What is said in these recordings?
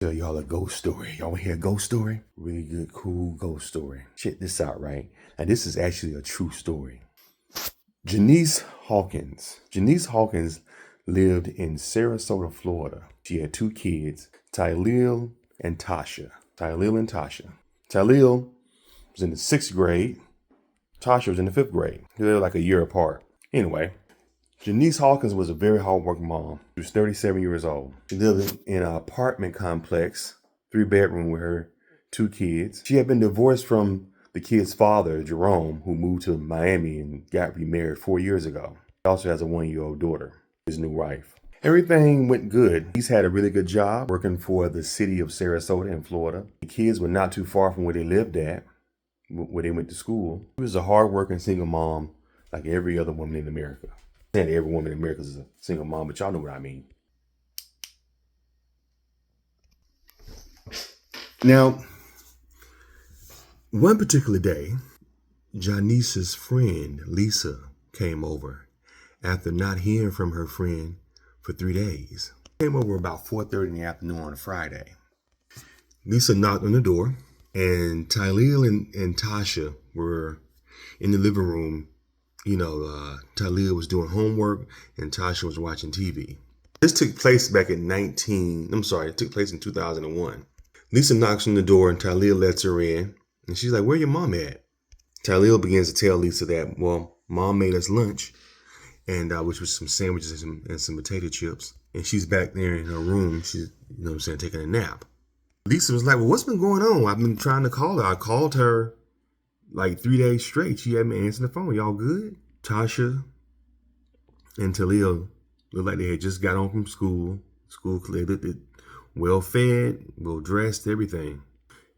Tell y'all a ghost story. Y'all want to hear a ghost story? Really good, cool ghost story. Check this out, right? And this is actually a true story. Jenice Hawkins. Jenice Hawkins lived in Sarasota, Florida. She had two kids, Tylil and Tasha. Tylil was in the 6th grade. Tasha was in the 5th grade. They were like a year apart. Anyway, Jenice Hawkins was a very hardworking mom. She was 37 years old. She lived in an apartment complex, 3-bedroom with her 2 kids. She had been divorced from the kid's father, Jerome, who moved to Miami and got remarried 4 years ago. He also has a 1-year-old daughter, his new wife. Everything went good. He's had a really good job working for the city of Sarasota in Florida. The kids were not too far from where they lived at, where they went to school. She was a hardworking single mom like every other woman in America. Saying every woman in America is a single mom, but y'all know what I mean. Now, one particular day, Janice's friend, Lisa, came over after not hearing from her friend for 3 days. Came over about 4:30 in the afternoon on a Friday. Lisa knocked on the door, and Tylil and Tasha were in the living room. Tylil was doing homework and Tasha was watching TV. This took place back in 2001. Lisa knocks on the door and Tylil lets her in. And she's like, where your mom at? Tylil begins to tell Lisa that, well, mom made us lunch, and which was some sandwiches and some potato chips. And she's back there in her room. She's, taking a nap. Lisa was like, well, what's been going on? I've been trying to call her. I called her like 3 days straight. She hadn't been answering the phone. Y'all good? Tasha and Tylil looked like they had just got home from school. They looked well fed, well dressed, everything.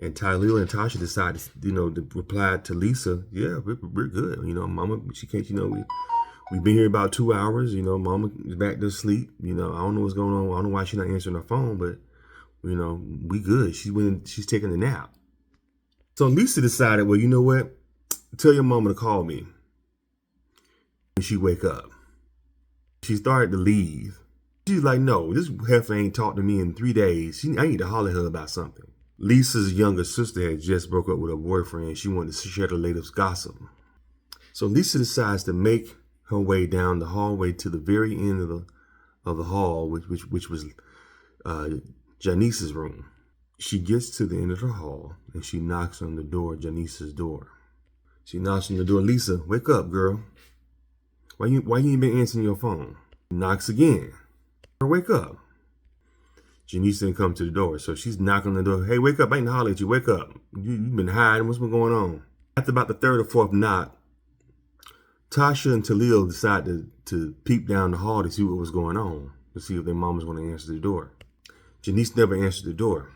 And Tylil and Tasha decided, to reply to Lisa, yeah, we're good. Mama, she can't, we've been here about 2 hours. Mama is back to sleep. I don't know what's going on. I don't know why she's not answering her phone, but, we good. She's taking a nap. So Lisa decided, well, you know what? Tell your mama to call me when she wake up. She started to leave. She's like, no, this heifer ain't talked to me in 3 days. I need to holler at her about something. Lisa's younger sister had just broke up with her boyfriend. She wanted to share the latest gossip. So Lisa decides to make her way down the hallway to the very end of the hall, which was Janice's room. She gets to the end of the hall and she knocks on the door, Janice's door. She knocks on the door. Lisa, wake up, girl. Why you ain't been answering your phone? Knocks again. Girl, wake up. Jenice didn't come to the door, so she's knocking on the door. Hey, wake up. I ain't holler at you. Wake up. You've been hiding. What's been going on? After about the 3rd or 4th knock, Tasha and Tylil decided to peep down the hall to see what was going on, to see if their mom was going to answer the door. Jenice never answered the door.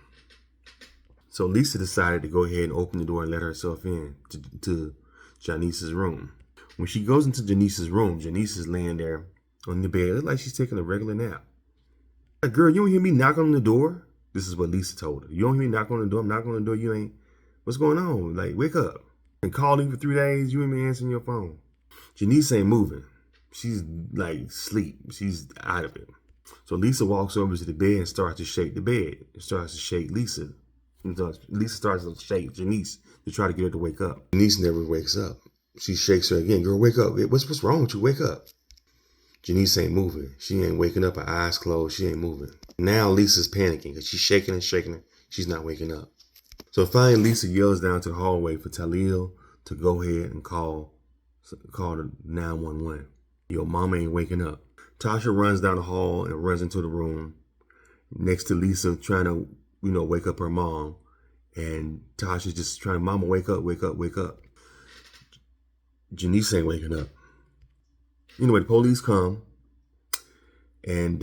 So Lisa decided to go ahead and open the door and let herself in to Janice's room. When she goes into Janice's room, Jenice is laying there on the bed. It looks like she's taking a regular nap. Like, girl, you don't hear me knocking on the door? This is what Lisa told her. You don't hear me knocking on the door? I'm knocking on the door. You ain't. What's going on? Like, wake up. And calling for 3 days. You ain't been answering your phone. Jenice ain't moving. She's like asleep. She's out of it. So Lisa walks over to the bed and starts to shake the bed. It starts to shake Lisa. Lisa starts to shake Jenice to try to get her to wake up. Jenice never wakes up. She shakes her again. Girl, wake up. What's wrong with you? Wake up. Jenice ain't moving. She ain't waking up. Her eyes closed. She ain't moving. Now Lisa's panicking because she's shaking and shaking her. She's not waking up. So finally, Lisa yells down to the hallway for Tylil to go ahead and call the 911. Your mama ain't waking up. Tasha runs down the hall and runs into the room next to Lisa, trying to, wake up her mom. And Tasha's just trying, mama, wake up, wake up, wake up. Jenice ain't waking up. Anyway, the police come and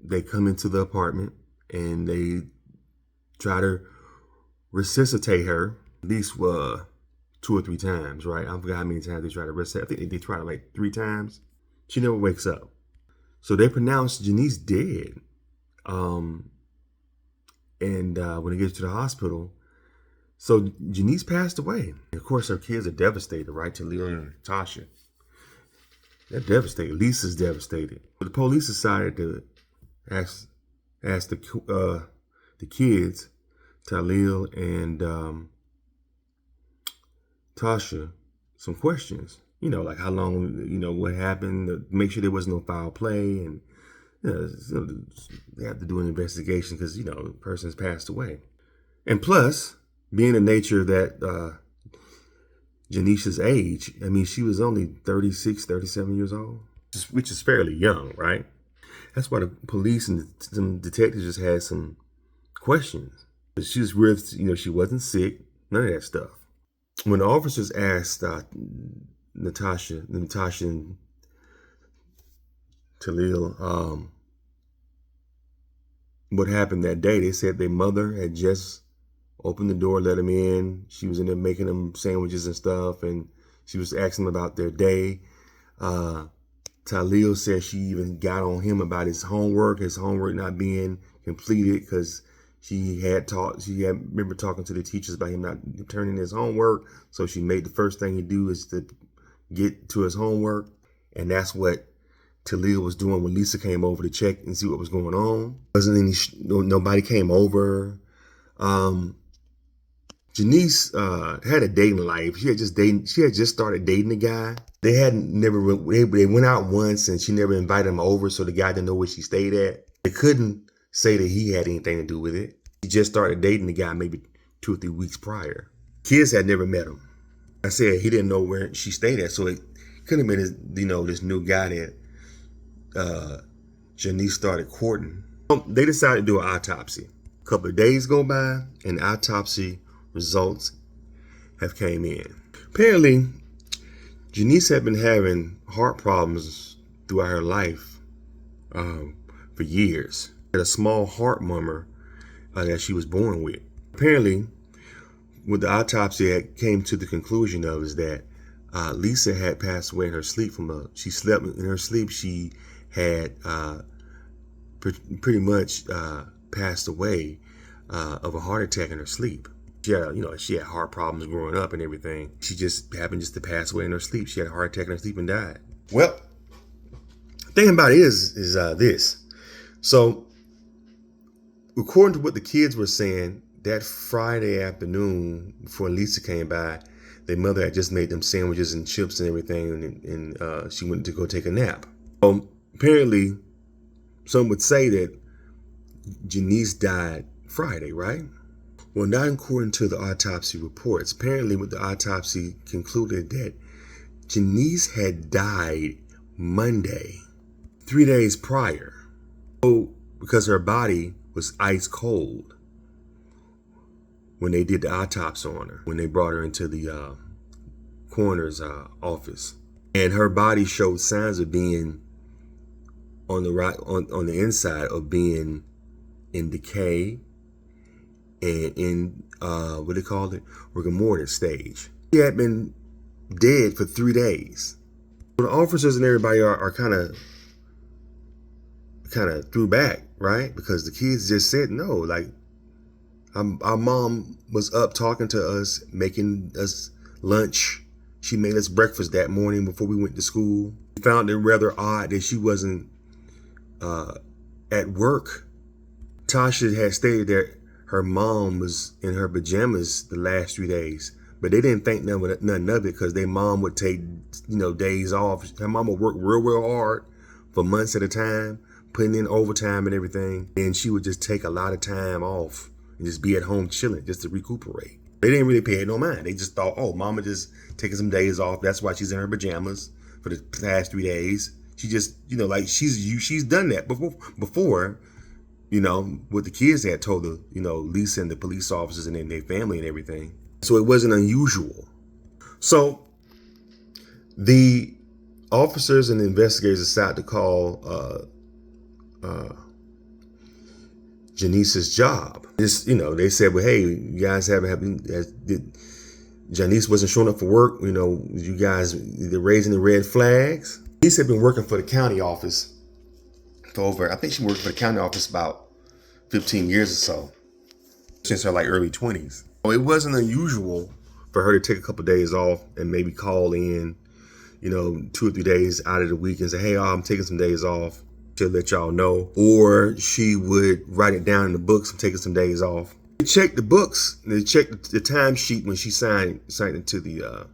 they come into the apartment and they try to resuscitate her at least 2 or 3 times, right? I forgot how many times they try to resuscitate. I think they tried it like 3 times. She never wakes up. So they pronounce Jenice dead. When it gets to the hospital, so Jenice passed away. Of course, her kids are devastated, right? Tylil and Tasha. They're devastated. Lisa's devastated. But the police decided to ask asked the kids, Talil and Tasha, some questions. Like how long, what happened, make sure there was no foul play, and they have to do an investigation because the person's passed away. And plus, being the nature that Jenice's age, I mean, she was only 36, 37 years old, which is fairly young, right? That's why the police and some detectives just had some questions. But she was real, she wasn't sick, none of that stuff. When the officers asked Natasha and Talil what happened that day, they said their mother had just opened the door, let them in. She was in there making them sandwiches and stuff, and she was asking them about their day. Talil said she even got on him about his homework not being completed because she remember talking to the teachers about him not turning his homework. So she made the first thing he do is to get to his homework. And that's what Talil was doing when Lisa came over to check and see what was going on. Nobody came over. Jenice had a dating life. She had just started dating a guy. They went out once and she never invited him over, so the guy didn't know where she stayed at. They couldn't say that he had anything to do with it. She just started dating the guy maybe 2 or 3 weeks prior. Kids had never met him. I said he didn't know where she stayed at, so it couldn't have been this new guy that Jenice started courting. They decided to do an autopsy. A couple of days go by and the autopsy results have came in. Apparently, Jenice had been having heart problems throughout her life for years. She had a small heart murmur that she was born with. Apparently, what the autopsy came to the conclusion of is that Lisa had passed away in her sleep she slept in her sleep. She had pretty much passed away of a heart attack in her sleep. She had heart problems growing up and everything. She just happened to pass away in her sleep. She had a heart attack in her sleep and died. Well, the thing about it is this. So, according to what the kids were saying, that Friday afternoon before Lisa came by, their mother had just made them sandwiches and chips and everything, and she went to go take a nap. Apparently, some would say that Jenice died Friday, right? Well, not according to the autopsy reports. Apparently, what the autopsy concluded that Jenice had died Monday, 3 days prior. So, because her body was ice cold when they did the autopsy on her, when they brought her into the coroner's office. And her body showed signs of being on the inside of being in decay and in what they called it, rigor mortis stage. She had been dead for 3 days. So the officers and everybody are kind of threw back, right? Because the kids just said no. Like our mom was up talking to us, making us lunch. She made us breakfast that morning before we went to school. We found it rather odd that she wasn't at work. Tasha had stated that her mom was in her pajamas the last 3 days, but they didn't think nothing of it because their mom would take, days off. Her mom would work real hard for months at a time, putting in overtime and everything. And she would just take a lot of time off and just be at home chilling just to recuperate. They didn't really pay it no mind. They just thought, oh, mama just taking some days off. That's why she's in her pajamas for the past 3 days. She just, she's done that before. What the kids had told her, Lisa and the police officers and their family and everything. So it wasn't unusual. So the officers and the investigators decided to call Jenice's job. They said, well, hey, you guys Jenice wasn't showing up for work. You guys, they're raising the red flags. Jenice had been working for the county office I think she worked for the county office about 15 years or so, since her early 20s. So it wasn't unusual for her to take a couple of days off and maybe call in, 2 or 3 days out of the week and say, hey, I'm taking some days off. to let y'all know, or she would write it down in the books and take some days off. They checked the books. They checked the timesheet when she signed into the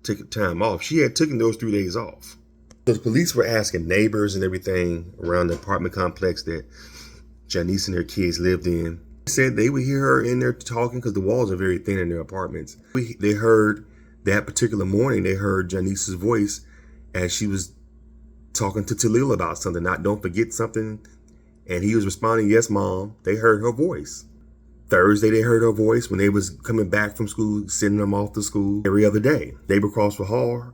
take time off. She had taken those 3 days off. So the police were asking neighbors and everything around the apartment complex that Jenice and her kids lived in. They said they would hear her in there talking because the walls are very thin in their apartments. They heard that particular morning, they heard Jenice's voice as she was talking to Talil about something, not don't forget something. And he was responding, yes, mom. They heard her voice. Thursday, they heard her voice when they was coming back from school, sending them off to school every other day. Neighbor across the hall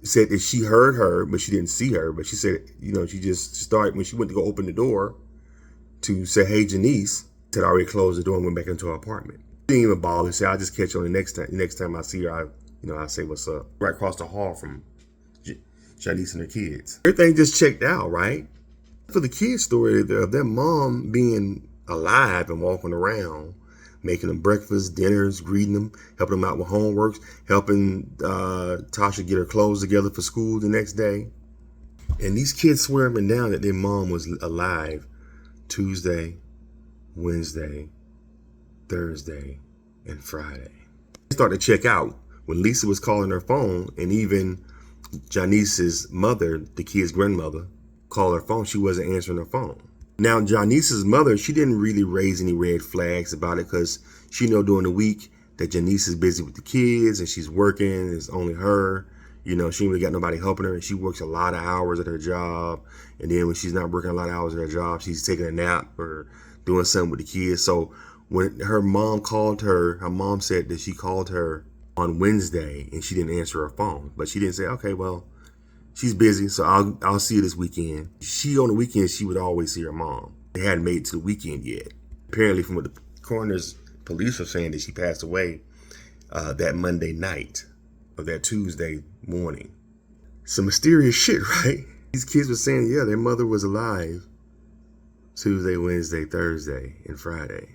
said that she heard her, but she didn't see her. But she said, she just started, when she went to go open the door to say, hey, Jenice, had already closed the door and went back into her apartment. She didn't even bother. She said, I'll just catch you on the next time. The next time I see her, I'll say what's up. Right across the hall from Jenice and her kids. Everything just checked out, right? For the kids' story of their mom being alive and walking around, making them breakfast, dinners, greeting them, helping them out with homeworks, helping Tasha get her clothes together for school the next day. And these kids swear up and down that their mom was alive Tuesday, Wednesday, Thursday, and Friday. They started to check out when Lisa was calling her phone, and even Jenice's mother, the kid's grandmother, called her phone. She wasn't answering her phone. Now, Jenice's mother, she didn't really raise any red flags about it because she know during the week that Jenice is busy with the kids and she's working. It's only her. She ain't really got nobody helping her, and she works a lot of hours at her job. And then when she's not working a lot of hours at her job, she's taking a nap or doing something with the kids. So when her mom called her mom said that she called her on Wednesday and she didn't answer her phone. But she didn't say, okay, well, she's busy, so I'll see you this weekend. On the weekends, she would always see her mom. They hadn't made it to the weekend yet. Apparently, from what the coroner's police are saying, that she passed away that Monday night or that Tuesday morning. Some mysterious shit, right? These kids were saying, yeah, their mother was alive Tuesday, Wednesday, Thursday, and Friday.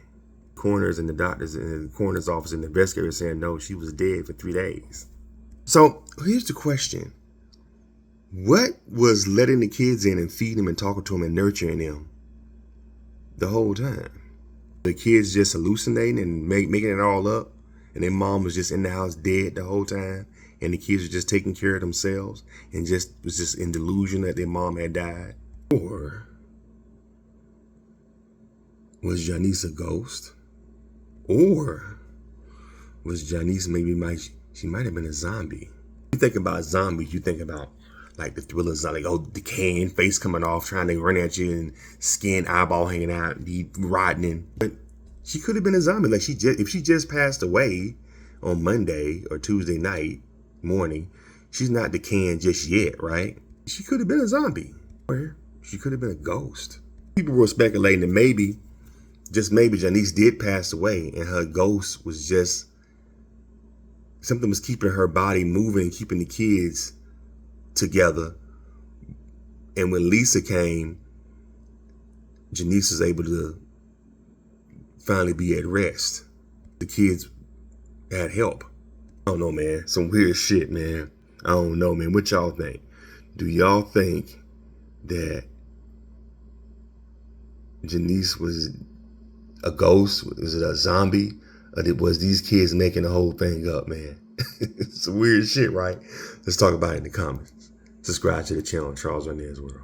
Coroners and the doctors in the coroner's office and the investigators saying, no, she was dead for 3 days. So here's the question. What was letting the kids in and feeding them and talking to them and nurturing them the whole time? The kids just hallucinating and making it all up, and their mom was just in the house dead the whole time, and the kids were just taking care of themselves and was just in delusion that their mom had died? Or was Jenice a ghost? Or was Jenice she might have been a zombie? You think about zombies, you think about like the Thriller zombie, like decaying, face coming off, trying to run at you, and skin, eyeball hanging out, be rotting. But she could have been a zombie. Like if she just passed away on Monday or Tuesday night morning, she's not decaying just yet, right? She could have been a zombie. Or she could have been a ghost. People were speculating that maybe, just maybe, Jenice did pass away and her ghost was just, something was keeping her body moving and keeping the kids together. And when Lisa came, Jenice was able to finally be at rest. The kids had help. I don't know, man. Some weird shit, man. I don't know, man. What y'all think? Do y'all think that Jenice was a ghost? Was it a zombie? Or was these kids making the whole thing up, man? It's some weird shit, right? Let's talk about it in the comments. Subscribe to the channel, Charles Arnes World.